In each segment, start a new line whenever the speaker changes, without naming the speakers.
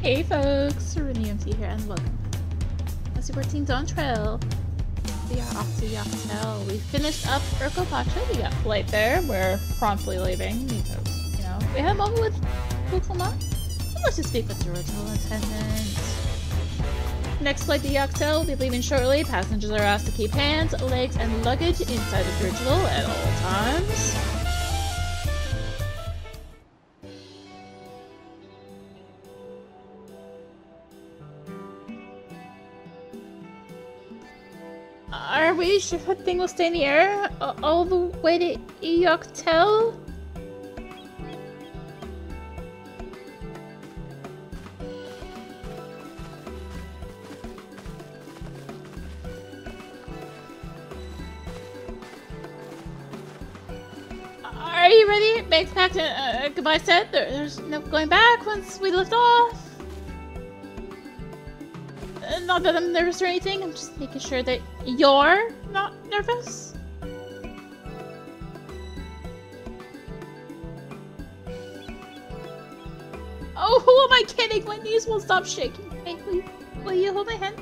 Hey folks, rinimt here and welcome to our team Dawntrail. We are off to Yak T'el. We finished up Urkopacha, we got flight there. We're promptly leaving because, you know, we had a moment with Wuk Lamat. Let's just speak with the original attendant. Next flight to Yak T'el will be leaving shortly. Passengers are asked to keep hands, legs, and luggage inside the dirigible at all times. Are we sure that thing will stay in the air all the way to Yak T'el? Are you ready? Bags packed and goodbye said. There's no going back once we lift off. Not that I'm nervous or anything, I'm just making sure that you're not nervous. Oh, who am I kidding? My knees won't stop shaking. Hey, will you hold my hand?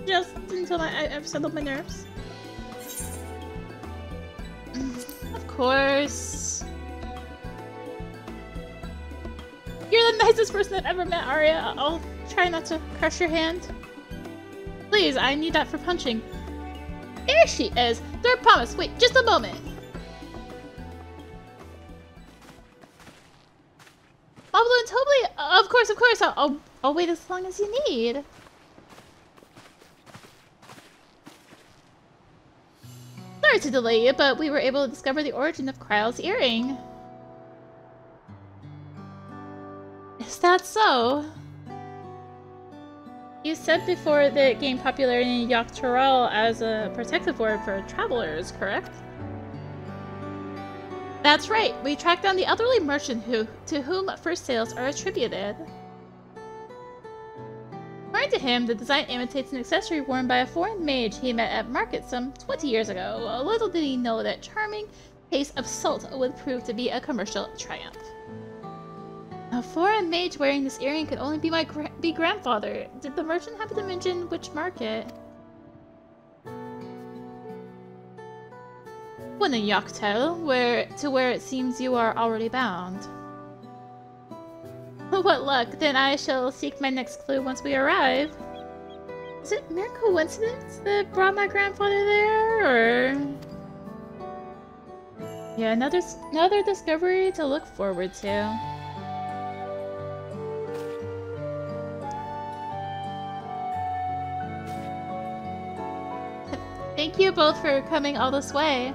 Just until I've settled my nerves. Of course. You're the nicest person I've ever met, Arya. I'll try not to crush your hand. Please, I need that for punching. There she is! Third promise! Wait, just a moment! Pablo and Toby! Of course! I'll wait as long as you need. Sorry to delay you, but we were able to discover the origin of Kryle's earring. Is that so? You said before that it gained popularity in Yak T'el as a protective word for travelers, correct? That's right. We tracked down the elderly merchant to whom first sales are attributed. According to him, the design imitates an accessory worn by a foreign mage he met at market some 20 years ago. Little did he know that charming taste of salt would prove to be a commercial triumph. A foreign mage wearing this earring could only be my grandfather. Did the merchant happen to mention which market? One in Yak T'el, where it seems you are already bound. What luck! Then I shall seek my next clue once we arrive. Is it mere coincidence that brought my grandfather there, or? Yeah, another discovery to look forward to. Thank you both for coming all this way.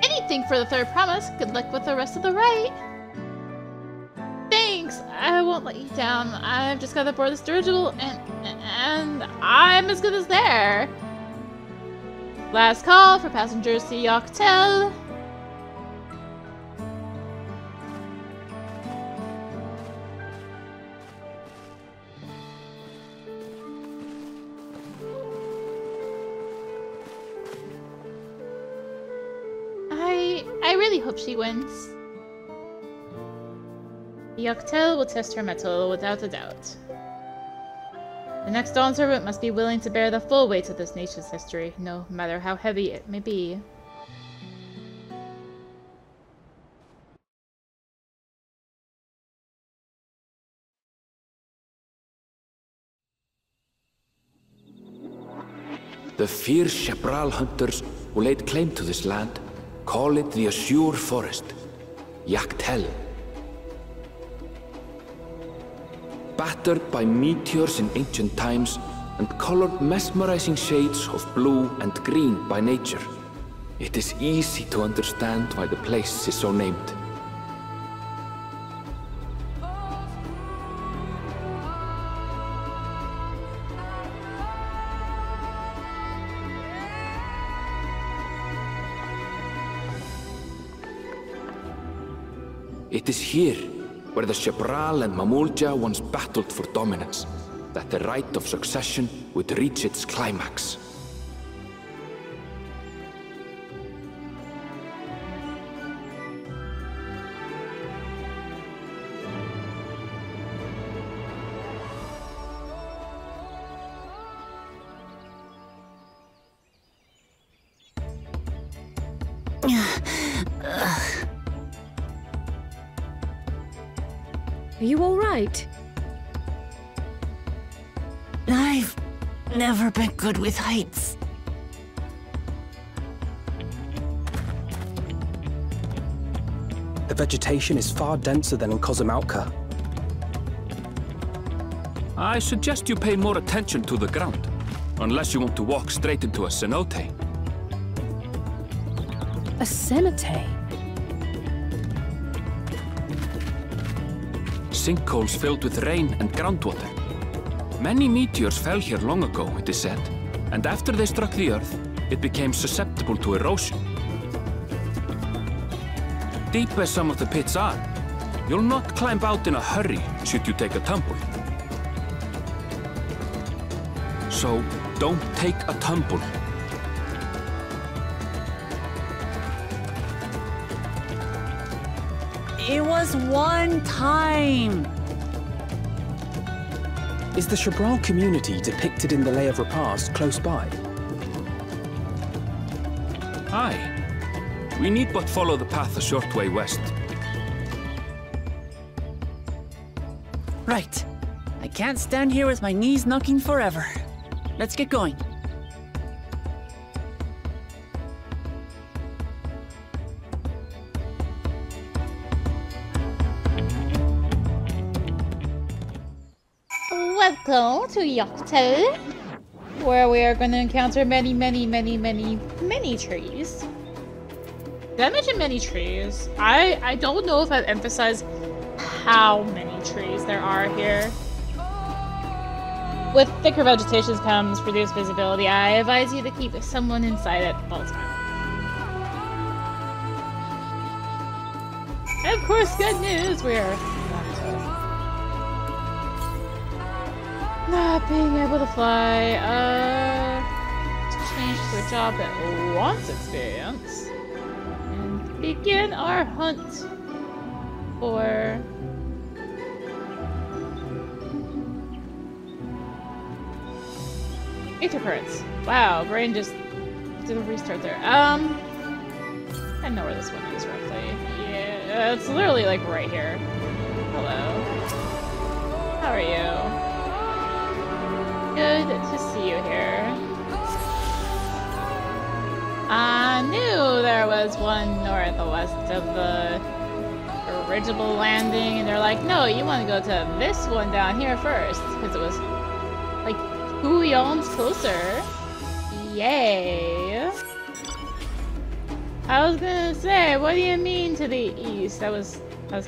Anything for the third promise. Good luck with the rest of the rite. Thanks. I won't let you down. I've just got to board this dirigible and I'm as good as there. Last call for passengers to Yak T'el. I really hope she wins. Yak T'el will test her mettle without a doubt. The next Dawn Servant must be willing to bear the full weight of this nation's history, no matter how heavy it may be.
The fierce Shepral hunters who laid claim to this land call it the Azure Forest, Yak T'el. Battered by meteors in ancient times and colored mesmerizing shades of blue and green by nature, it is easy to understand why the place is so named. It is here, where the Shepral and Mamulja once battled for dominance, that the right of succession would reach its climax.
Are you alright?
I've never been good with heights.
The vegetation is far denser than in Kozumauka.
I suggest you pay more attention to the ground, unless you want to walk straight into a cenote.
A cenote?
Sinkholes filled with rain and groundwater. Many meteors fell here long ago, it is said, and after they struck the Earth, it became susceptible to erosion. Deep as some of the pits are, you'll not climb out in a hurry should you take a tumble. So, don't take a tumble.
It was one time.
Is the Shabral community depicted in the Lay of Repast close by?
Aye. We need but follow the path a short way west.
Right. I can't stand here with my knees knocking forever. Let's get going.
Welcome to Yak T'el, where we are going to encounter many trees. Did I mention many trees? I don't know if I've emphasized how many trees there are here. With thicker vegetation comes reduced visibility. I advise you to keep someone inside at all times. And of course, good news, we are not being able to fly. To change to a job that wants experience. And begin our hunt for ether currents. Wow, brain just did a restart there. I know where this one is roughly. Yeah, it's literally like right here. Hello. How are you? Good to see you here. I knew there was one north or west of the original landing, and they're like, no, you want to go to this one down here first, because it was like 2 yawns closer. Yay. I was gonna say, what do you mean to the east? I was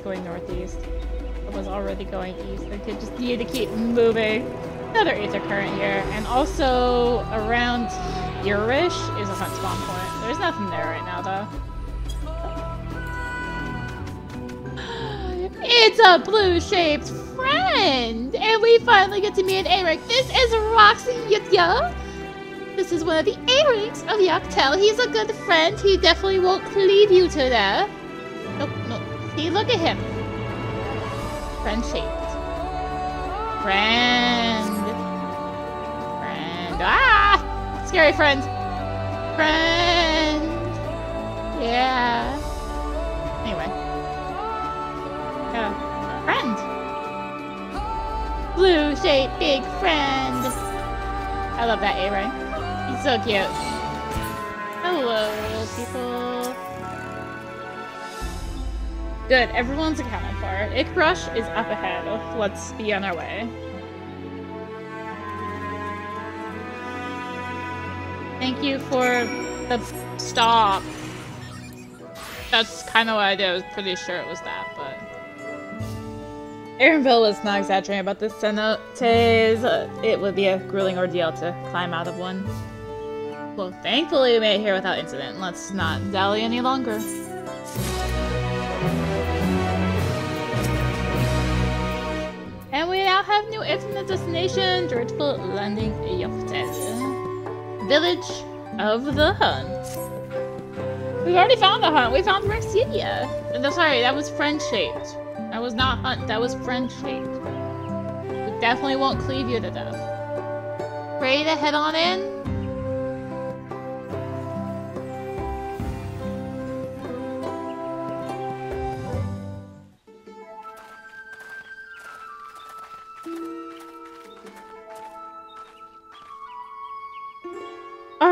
going northeast. I was already going east. I could just need to keep moving. Another ether current here, and also around here-ish is a hunt spawn point. There's nothing there right now, though. It's a blue-shaped friend! And we finally get to meet an A-rank. This is Rrax Yity'a. This is one of the A-ranks of Yak T'el. He's a good friend. He definitely won't leave you to death. Nope, nope. See, look at him. Friend-shaped. Friend. Ah! Scary friend. Friend. Yeah. Anyway. Friend. Blue-shaped big friend. I love that A-ray. He's so cute. Hello, people. Good, everyone's accounted for. Ickbrush is up ahead. Let's be on our way. Thank you for the stop. That's kind of what I did. I was pretty sure it was that, but... Aaronville was not exaggerating about the cenotes. It would be a grueling ordeal to climb out of one. Well, thankfully we made it here without incident. Let's not dally any longer. And we now have new infinite destination, Dreadful Landing, Yak T'el. Village of the Hunt. We've already found the hunt. We found Rrax Yity'a. No, sorry, that was friend-shaped. That was not hunt, that was friend-shaped. We definitely won't cleave you to death. Ready to head on in?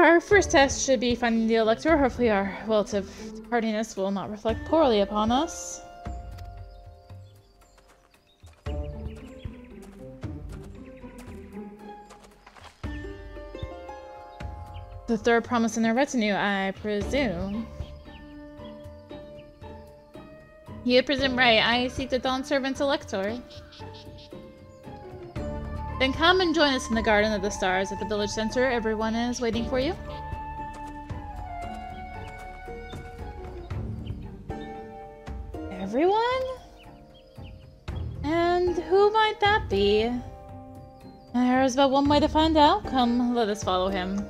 Our first test should be finding the Elector. Hopefully our relative hardiness will not reflect poorly upon us. The third promise in their retinue, I presume. You presume right. I seek the Dawn Servant's Elector. Then come and join us in the Garden of the Stars at the village center. Everyone is waiting for you. Everyone? And who might that be? There's but one way to find out. Come, let us follow him.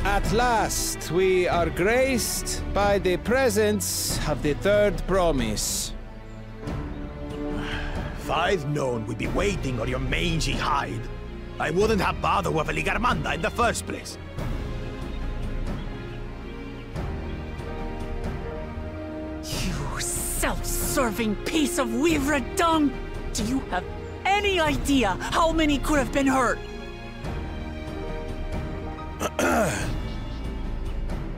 At last, we are graced by the presence of the third promise.
If I'd known we'd be waiting on your mangy hide, I wouldn't have bothered with a Ligarmanda in the first place.
You self-serving piece of weaver dung! Do you have any idea how many could have been hurt?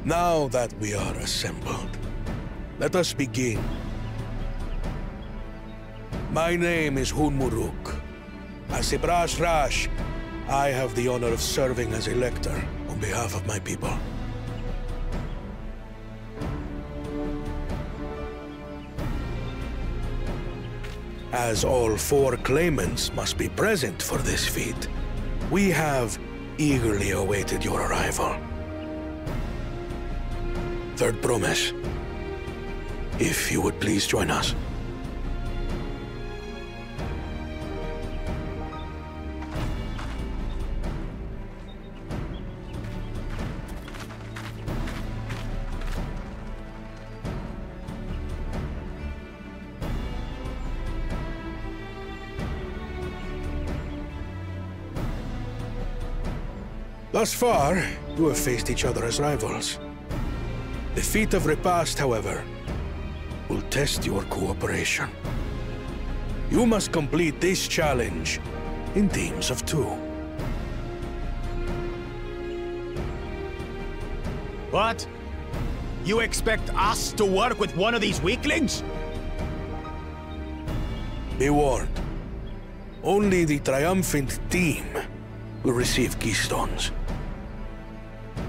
Now that we are assembled, let us begin. My name is Hunmuruk. As a Brash Rash, I have the honor of serving as Elector on behalf of my people. As all four claimants must be present for this feat, we have eagerly awaited your arrival. Third promise. If you would please join us. Thus far, you have faced each other as rivals. The feat of Repast, however, will test your cooperation. You must complete this challenge in teams of 2.
What? You expect us to work with one of these weaklings?
Be warned. Only the triumphant team will receive keystones.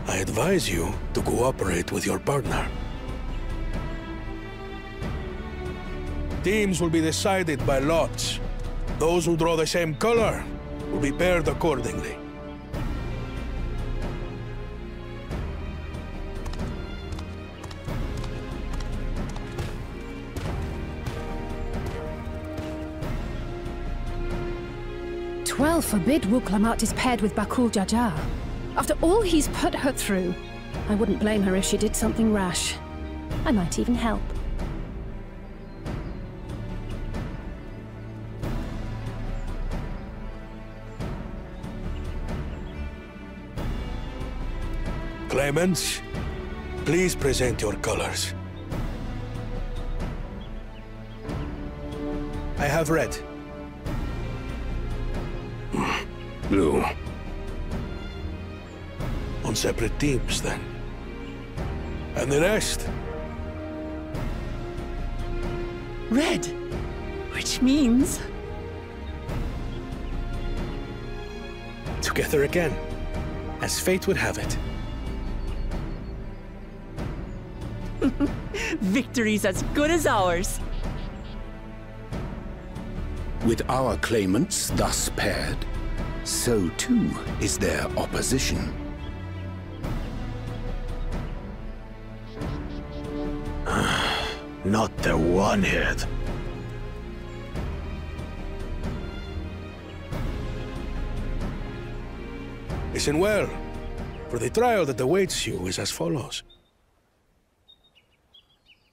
I advise you to cooperate with your partner. Teams will be decided by lots. Those who draw the same color will be paired accordingly.
Twelve forbid Wuk Lamat is paired with Bakul Jaja. After all he's put her through, I wouldn't blame her if she did something rash. I might even help.
Claimants, please present your colors. I have red. Blue. On separate teams, then. And the rest?
Red. Which means...
Together again, as fate would have it.
Victory's as good as ours.
With our claimants thus paired, so too is their opposition.
Not the one-head.
Listen well, for the trial that awaits you is as follows.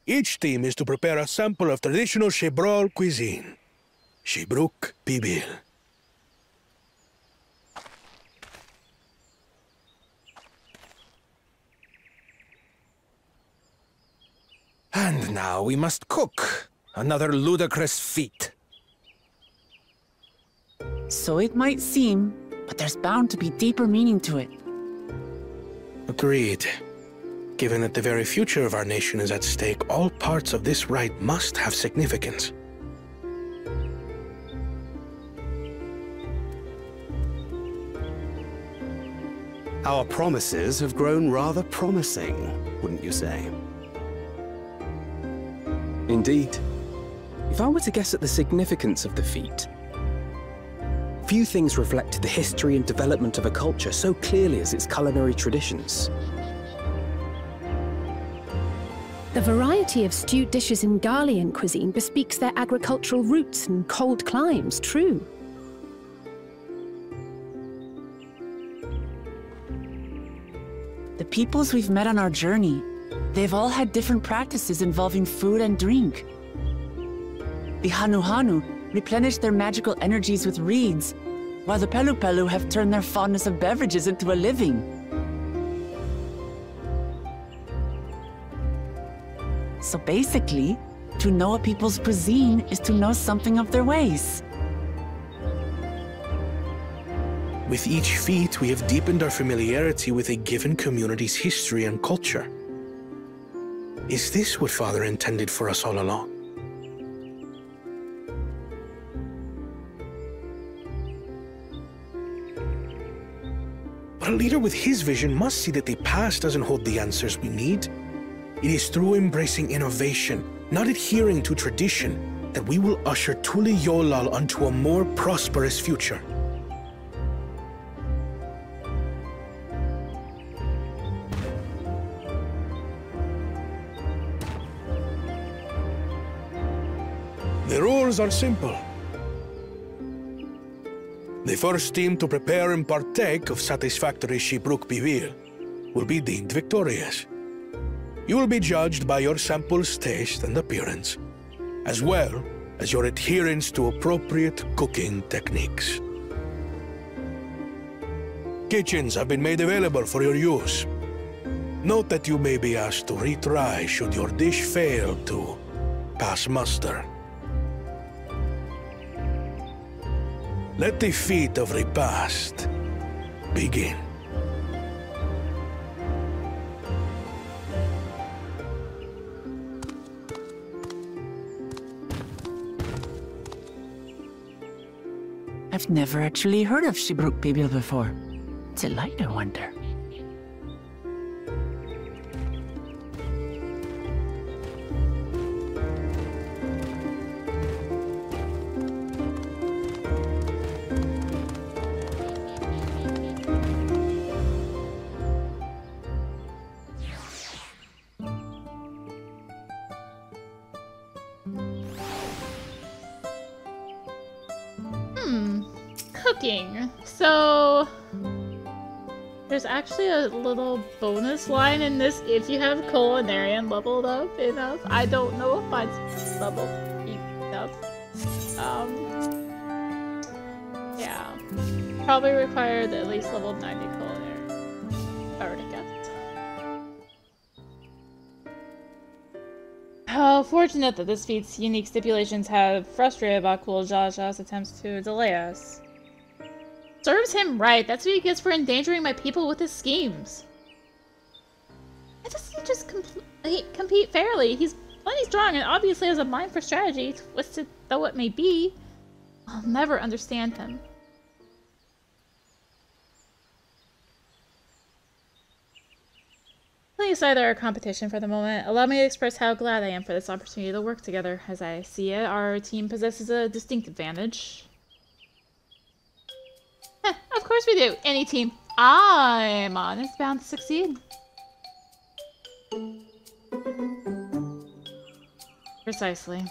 Each team is to prepare a sample of traditional Shebrol cuisine. Shibruk Pibil.
And now we must cook. Another ludicrous feat.
So it might seem, but there's bound to be deeper meaning to it.
Agreed. Given that the very future of our nation is at stake, all parts of this rite must have significance.
Our promises have grown rather promising, wouldn't you say?
Indeed. If I were to guess at the significance of the feat, few things reflect the history and development of a culture so clearly as its culinary traditions.
The variety of stewed dishes in Garlean cuisine bespeaks their agricultural roots and cold climes, true.
The peoples we've met on our journey, they've all had different practices involving food and drink. The Hanu replenish their magical energies with reeds, while the Pelu have turned their fondness of beverages into a living. So basically, to know a people's cuisine is to know something of their ways.
With each feat, we have deepened our familiarity with a given community's history and culture. Is this what Father intended for us all along? But a leader with his vision must see that the past doesn't hold the answers we need. It is through embracing innovation, not adhering to tradition, that we will usher Tuli Yolal onto a more prosperous future. The rules are simple. The first team to prepare and partake of satisfactory Shibruk Bivir will be deemed victorious. You will be judged by your sample's taste and appearance, as well as your adherence to appropriate cooking techniques. Kitchens have been made available for your use. Note that you may be asked to retry should your dish fail to pass muster. Let the feat of repast begin.
I've never actually heard of Shibruk Bibil before. Delight, I wonder.
Cooking. So there's actually a little bonus line in this if you have culinarian leveled up enough. I don't know if mine's leveled enough. Yeah. Probably required at least level 90 culinary. I already guessed. How fortunate that this feat's unique stipulations have frustrated Bakul Jaja's attempts to delay us. Serves him right. That's what he gets for endangering my people with his schemes. Why doesn't he just compete fairly? He's plenty strong and obviously has a mind for strategy, twisted though it may be. I'll never understand him. Putting aside our competition for the moment, allow me to express how glad I am for this opportunity to work together. As I see it, our team possesses a distinct advantage. Of course we do. Any team I'm on is bound to succeed. Precisely.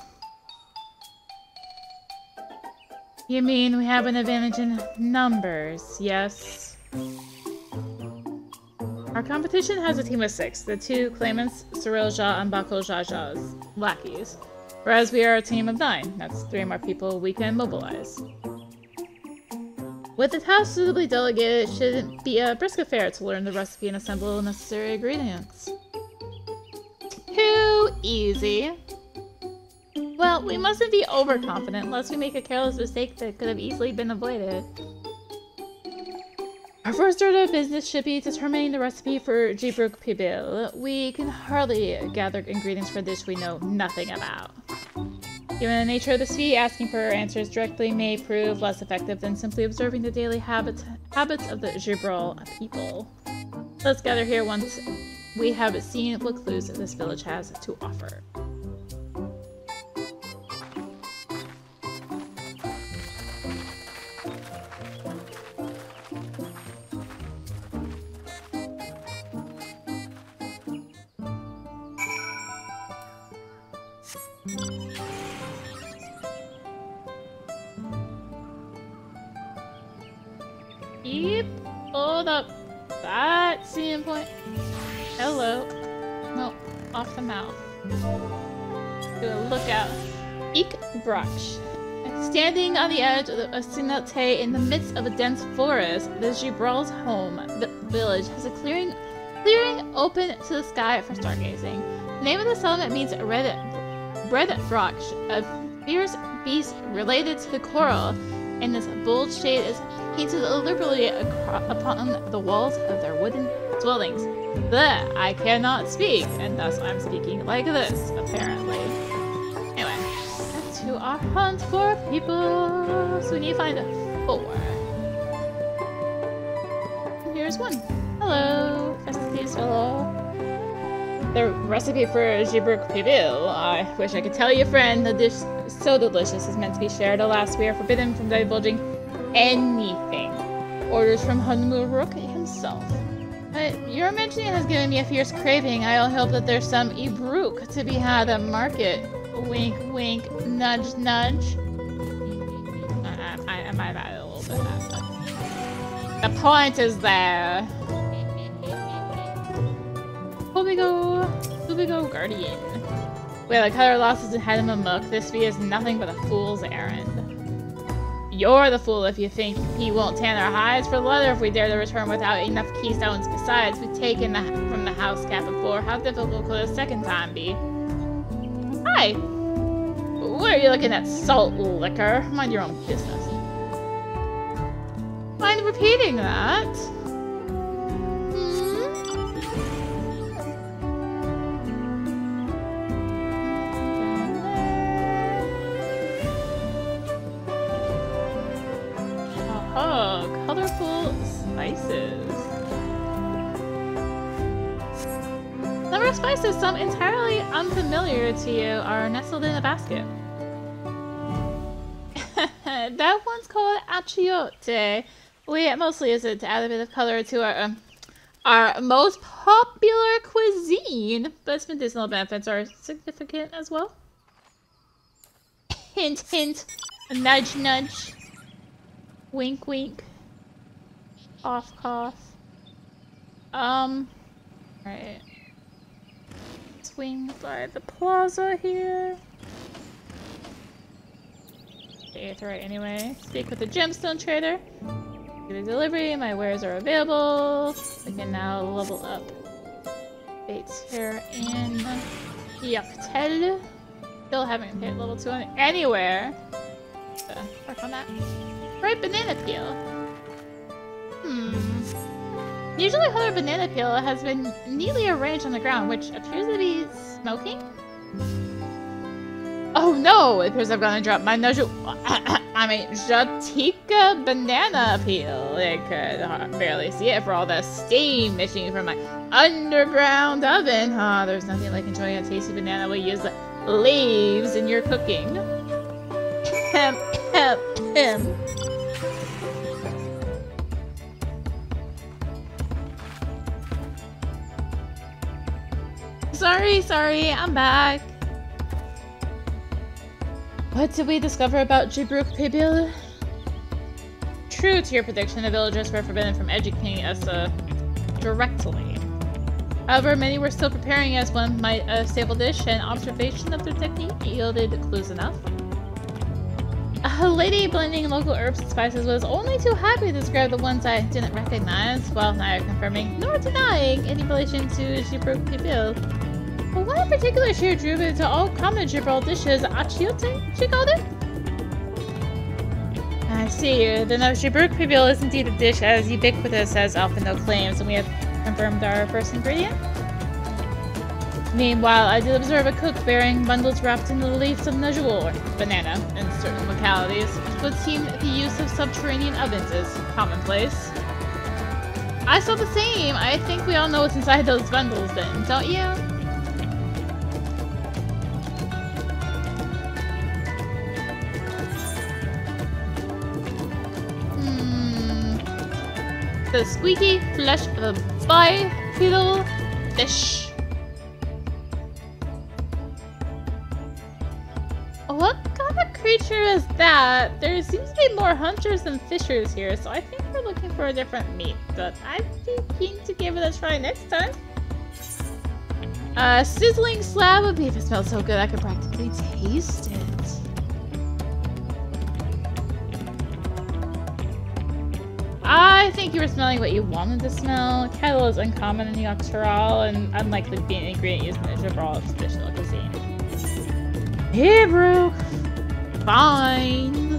You mean we have an advantage in numbers, yes? competition has a team of 6. The 2 claimants, Sarilja and Bakojaja's lackeys. Whereas we are a team of 9. That's 3 more people we can mobilize. With the task suitably delegated, it shouldn't be a brisk affair to learn the recipe and assemble the necessary ingredients. Too easy. Well, we mustn't be overconfident lest we make a careless mistake that could have easily been avoided. Our first order of business should be determining the recipe for Jibruk Pibil. We can hardly gather ingredients for a dish we know nothing about. Given the nature of this feat, asking for answers directly may prove less effective than simply observing the daily habits of the Jibrul people. Let's gather here once we have seen what clues this village has to offer. Yep. Hold up. That scene point. Hello. No, off the mouth. Do a lookout. Ik Brach. Standing on the edge of Sinote in the midst of a dense forest, the Jibral's home village has a clearing open to the sky for stargazing. The name of the settlement means Red Brach, a fierce beast related to the coral, and this bold shade is painted liberally upon the walls of their wooden dwellings. Bleh, I cannot speak, and thus I'm speaking like this, apparently. Anyway, back to our hunt for people. So we need to find 4. And here's 1. Hello, Festus fellow. The recipe for Jibruk Pibil. I wish I could tell you, friend. The dish so delicious is meant to be shared. Alas, we are forbidden from divulging anything. Orders from Hanmuruk himself. Your mentioning has given me a fierce craving. I only hope that there's some Ibruk to be had at market. Wink, wink, nudge, nudge. I might have added a little bit of that, but the point is there. Here we go, Guardian. Well, the color losses and had him a muck. This fee is nothing but a fool's errand. You're the fool if you think he won't tan our hides for leather if we dare to return without enough keystones. Besides, we've taken from the house cat before. How difficult could a second time be? Hi! What are you looking at, salt liquor? Mind your own business. Mind repeating that? Colorful spices. Number of spices, some entirely unfamiliar to you, are nestled in a basket. That one's called achiote. We mostly use it to add a bit of color to our most popular cuisine, but its medicinal benefits are significant as well. Hint, hint. Nudge, nudge. Wink, wink. Cough, cough. Right. Swing by the plaza here. Okay, it's right anyway. Speak with the gemstone trader. Get a delivery. My wares are available. We can now level up. Baits here in Yak T'el. Still haven't hit level 2 anywhere. Work on that. Right, banana peel. Usually other banana peel has been neatly arranged on the ground, which appears to be smoking? Oh no! It appears I've gonna drop my Jatika banana peel. I could barely see it for all the steam issuing from my underground oven. Ah, there's nothing like enjoying a tasty banana when you use the leaves in your cooking. Sorry, I'm back. What did we discover about Jibruk Pibil? True to your prediction, the villagers were forbidden from educating us directly. However, many were still preparing as one might a stable dish, and observation of their technique yielded clues enough. A lady blending local herbs and spices was only too happy to describe the ones I didn't recognize, while neither confirming nor denying any relation to Jibruk Pibil. But one in particular she attributed to all common Jibril dishes, achiote, she called it? I see. Then Jibruk Pibil is indeed a dish as ubiquitous as Alphino claims, and we have confirmed our first ingredient. Meanwhile, I did observe a cook bearing bundles wrapped in the leaves of najul, or banana, in certain localities, which would seem the use of subterranean ovens is commonplace. I saw the same. I think we all know what's inside those bundles then, don't you? The squeaky flesh of a bipedal fish. What kind of creature is that? There seems to be more hunters than fishers here, so I think we're looking for a different meat, but I'd be keen to give it a try next time. A sizzling slab of beef. It smells so good I could practically taste it. I think you were smelling what you wanted to smell. Cattle is uncommon in Yak T'el and unlikely to be an ingredient used in the Jibril traditional cuisine. Hebrew! Fine!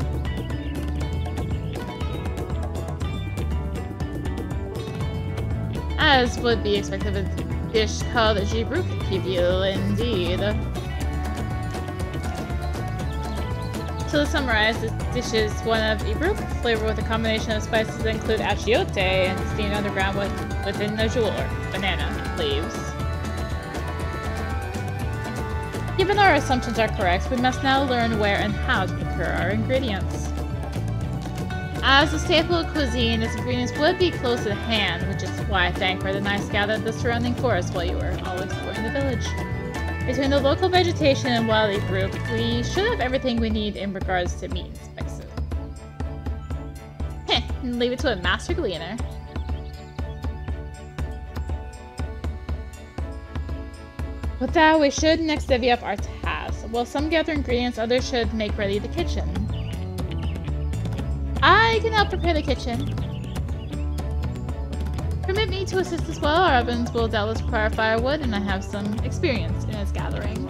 As would be expected of a dish called Jibruk Pibil, indeed. To summarize, this dish is one of Ibruk, flavored with a combination of spices that include achiote and steamed underground within najul, or banana, leaves. Given our assumptions are correct, we must now learn where and how to procure our ingredients. As a staple cuisine, its ingredients would be close at hand, which is why Thancred and I scouted the surrounding forest while you were all exploring the village. Between the local vegetation and wild Ibruk, we should have everything we need in regards to meat and spices. Heh, and leave it to a master gleaner. With that, we should next divvy up our tasks. While some gather ingredients, others should make ready the kitchen. I can help prepare the kitchen. Permit me to assist as well. Our ovens will doubtless require firewood, and I have some experience in its gathering.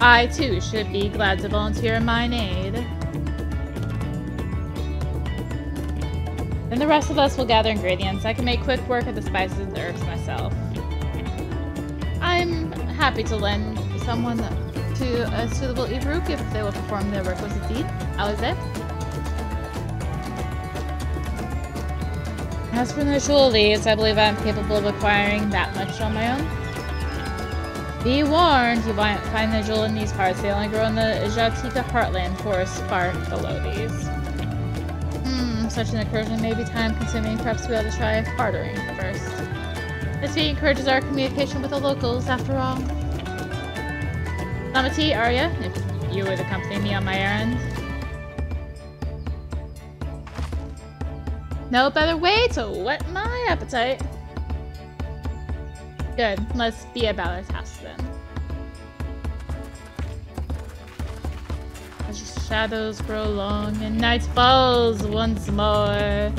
I, too, should be glad to volunteer in mine aid. Then the rest of us will gather ingredients. I can make quick work of the spices and herbs myself. I'm happy to lend someone to a suitable Ibruk if they will perform the requisite deed. Alize? As for the jewel leaves, I believe I am capable of acquiring that much on my own. Be warned, you might find the jewel in these parts. They only grow in the Jatika heartland forests far below these. Such an incursion may be time-consuming. Perhaps we ought to try bartering first. This fee encourages our communication with the locals, after all. Lamati, Arya, if you would accompany me on my errand. No better way to whet my appetite. Good, let's be about our task then. As your shadows grow long and night falls once more.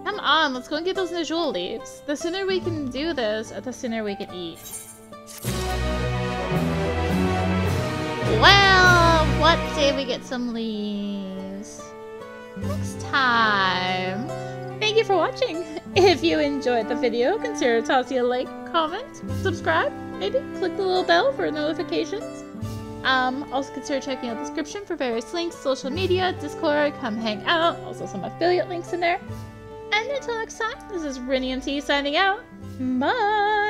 Come on, let's go and get those najul leaves. The sooner we can do this, the sooner we can eat. Well, what say we get some leaves next time? Thank you for watching. If you enjoyed the video, consider tossing a like, comment, subscribe, maybe click the little bell for notifications. Also consider checking out the description for various links, social media, Discord, come hang out, also some affiliate links in there. And until next time, this is rinimt signing out. Bye!